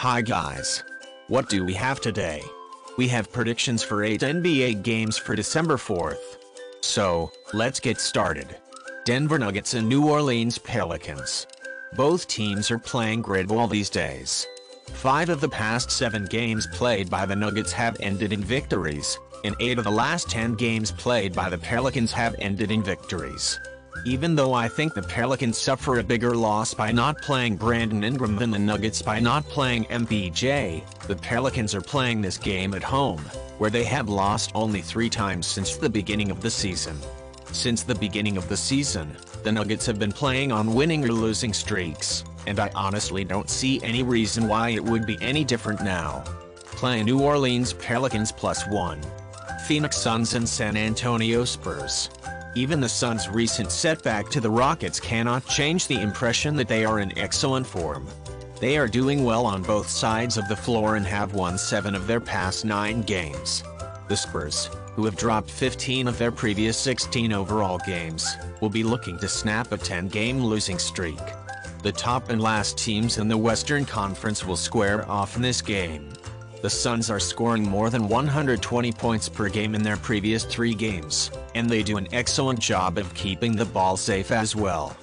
Hi guys. What do we have today? We have predictions for 8 NBA games for December 4th. So, let's get started. Denver Nuggets and New Orleans Pelicans. Both teams are playing grid ball these days. 5 of the past 7 games played by the Nuggets have ended in victories, and 8 of the last 10 games played by the Pelicans have ended in victories. Even though I think the Pelicans suffer a bigger loss by not playing Brandon Ingram than the Nuggets by not playing MPJ, the Pelicans are playing this game at home, where they have lost only 3 times since the beginning of the season. Since the beginning of the season, the Nuggets have been playing on winning or losing streaks, and I honestly don't see any reason why it would be any different now. Play New Orleans Pelicans +1. Phoenix Suns and San Antonio Spurs. Even the Suns' recent setback to the Rockets cannot change the impression that they are in excellent form. They are doing well on both sides of the floor and have won 7 of their past 9 games. The Spurs, who have dropped 15 of their previous 16 overall games, will be looking to snap a 10-game losing streak. The top and last teams in the Western Conference will square off in this game. The Suns are scoring more than 120 points per game in their previous 3 games, and they do an excellent job of keeping the ball safe as well.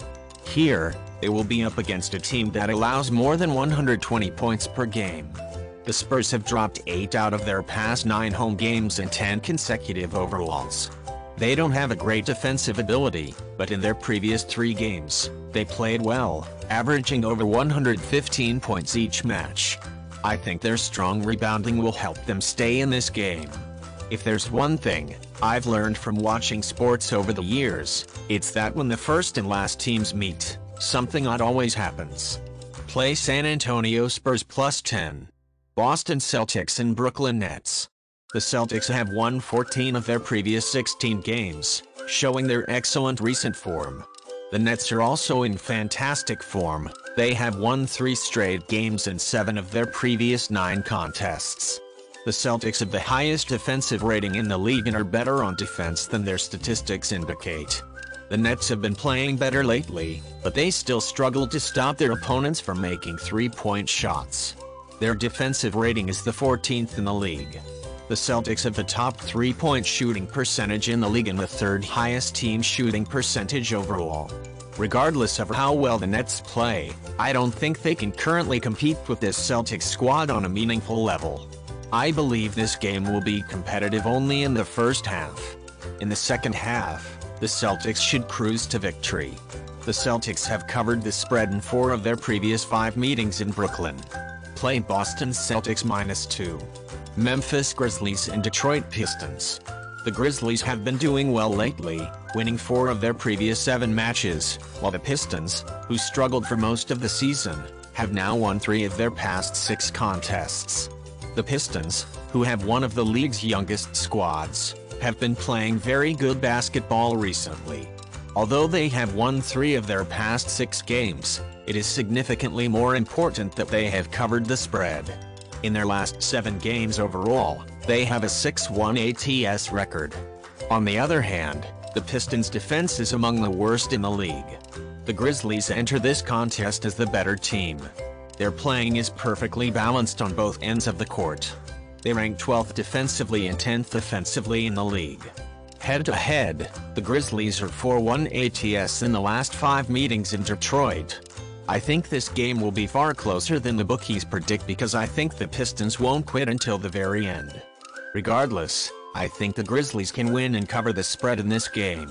Here, they will be up against a team that allows more than 120 points per game. The Spurs have dropped 8 out of their past 9 home games in 10 consecutive overalls. They don't have a great defensive ability, but in their previous 3 games, they played well, averaging over 115 points each match. I think their strong rebounding will help them stay in this game. If there's one thing I've learned from watching sports over the years, it's that when the first and last teams meet, something odd always happens. Play San Antonio Spurs +10. Boston Celtics and Brooklyn Nets. The Celtics have won 14 of their previous 16 games, showing their excellent recent form. The Nets are also in fantastic form. They have won 3 straight games in 7 of their previous 9 contests. The Celtics have the highest defensive rating in the league and are better on defense than their statistics indicate. The Nets have been playing better lately, but they still struggle to stop their opponents from making 3-point shots. Their defensive rating is the 14th in the league. The Celtics have the top 3-point shooting percentage in the league and the 3rd highest team shooting percentage overall. Regardless of how well the Nets play, I don't think they can currently compete with this Celtics squad on a meaningful level. I believe this game will be competitive only in the first half. In the second half, the Celtics should cruise to victory. The Celtics have covered the spread in 4 of their previous 5 meetings in Brooklyn. Play Boston Celtics -2. Memphis Grizzlies and Detroit Pistons. The Grizzlies have been doing well lately, winning 4 of their previous 7 matches, while the Pistons, who struggled for most of the season, have now won 3 of their past 6 contests. The Pistons, who have one of the league's youngest squads, have been playing very good basketball recently. Although they have won 3 of their past 6 games, it is significantly more important that they have covered the spread. In their last 7 games overall, they have a 6-1 ATS record. On the other hand, the Pistons' defense is among the worst in the league. The Grizzlies enter this contest as the better team. Their playing is perfectly balanced on both ends of the court. They rank 12th defensively and 10th offensively in the league. Head-to-head, the Grizzlies are 4-1 ATS in the last 5 meetings in Detroit. I think this game will be far closer than the bookies predict because I think the Pistons won't quit until the very end. Regardless, I think the Grizzlies can win and cover the spread in this game.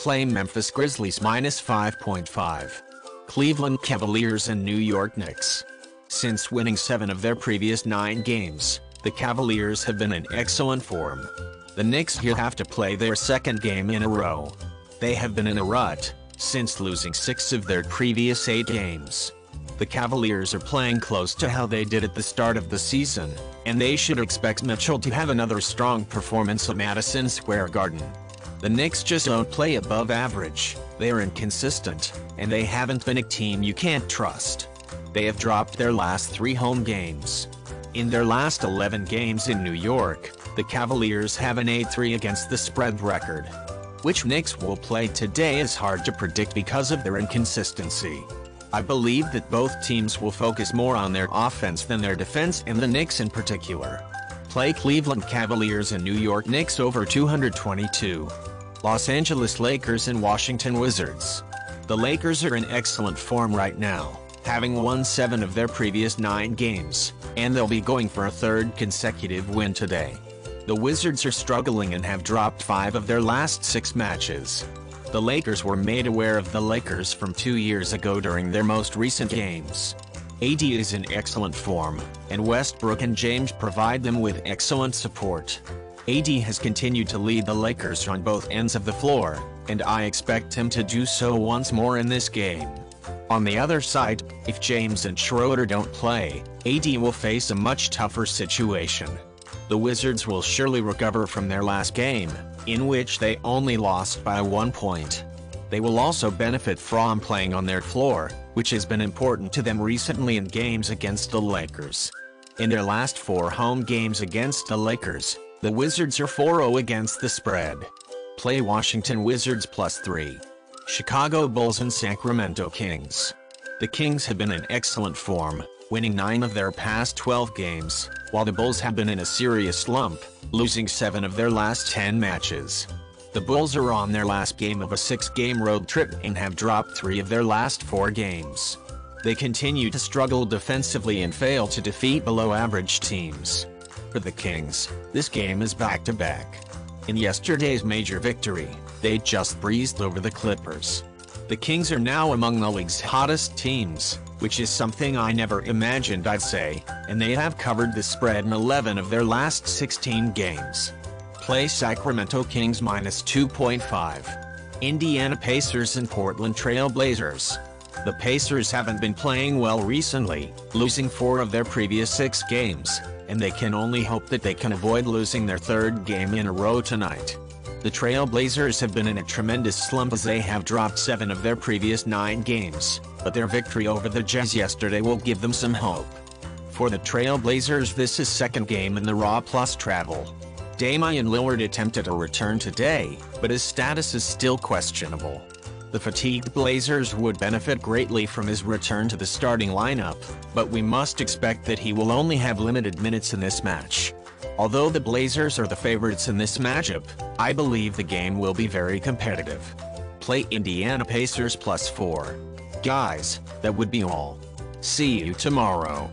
Play Memphis Grizzlies -5.5. Cleveland Cavaliers and New York Knicks. Since winning 7 of their previous 9 games, the Cavaliers have been in excellent form. The Knicks here have to play their 2nd game in a row. They have been in a rut since losing 6 of their previous 8 games. The Cavaliers are playing close to how they did at the start of the season, and they should expect Mitchell to have another strong performance at Madison Square Garden. The Knicks just don't play above average, they are inconsistent, and they haven't been a team you can't trust. They have dropped their last 3 home games. In their last 11 games in New York, the Cavaliers have an 8-3 against the spread record. Which Knicks will play today is hard to predict because of their inconsistency. I believe that both teams will focus more on their offense than their defense, and the Knicks in particular. Play Cleveland Cavaliers and New York Knicks over 222. Los Angeles Lakers and Washington Wizards. The Lakers are in excellent form right now, having won 7 of their previous 9 games, and they'll be going for a third consecutive win today. The Wizards are struggling and have dropped 5 of their last 6 matches. The Lakers were made aware of the Lakers from 2 years ago during their most recent games. AD is in excellent form, and Westbrook and James provide them with excellent support. AD has continued to lead the Lakers on both ends of the floor, and I expect him to do so once more in this game. On the other side, if James and Schroeder don't play, AD will face a much tougher situation. The Wizards will surely recover from their last game, in which they only lost by 1 point. They will also benefit from playing on their floor, which has been important to them recently in games against the Lakers. In their last 4 home games against the Lakers, the Wizards are 4-0 against the spread. Play Washington Wizards +3. Chicago Bulls and Sacramento Kings. The Kings have been in excellent form, winning 9 of their past 12 games, while the Bulls have been in a serious slump, losing 7 of their last 10 matches. The Bulls are on their last game of a 6-game road trip and have dropped 3 of their last 4 games. They continue to struggle defensively and fail to defeat below-average teams. For the Kings, this game is back-to-back. In yesterday's major victory, they just breezed over the Clippers. The Kings are now among the league's hottest teams, which is something I never imagined I'd say, and they have covered the spread in 11 of their last 16 games. Play Sacramento Kings -2.5. Indiana Pacers and Portland Trailblazers. The Pacers haven't been playing well recently, losing 4 of their previous 6 games, and they can only hope that they can avoid losing their 3rd game in a row tonight. The Trailblazers have been in a tremendous slump as they have dropped 7 of their previous 9 games, but their victory over the Jazz yesterday will give them some hope. For the Trailblazers, this is 2nd game in the Raw plus travel. Damian Lillard attempted a return today, but his status is still questionable. The fatigued Blazers would benefit greatly from his return to the starting lineup, but we must expect that he will only have limited minutes in this match. Although the Blazers are the favorites in this matchup, I believe the game will be very competitive. Play Indiana Pacers +4. Guys, that would be all. See you tomorrow.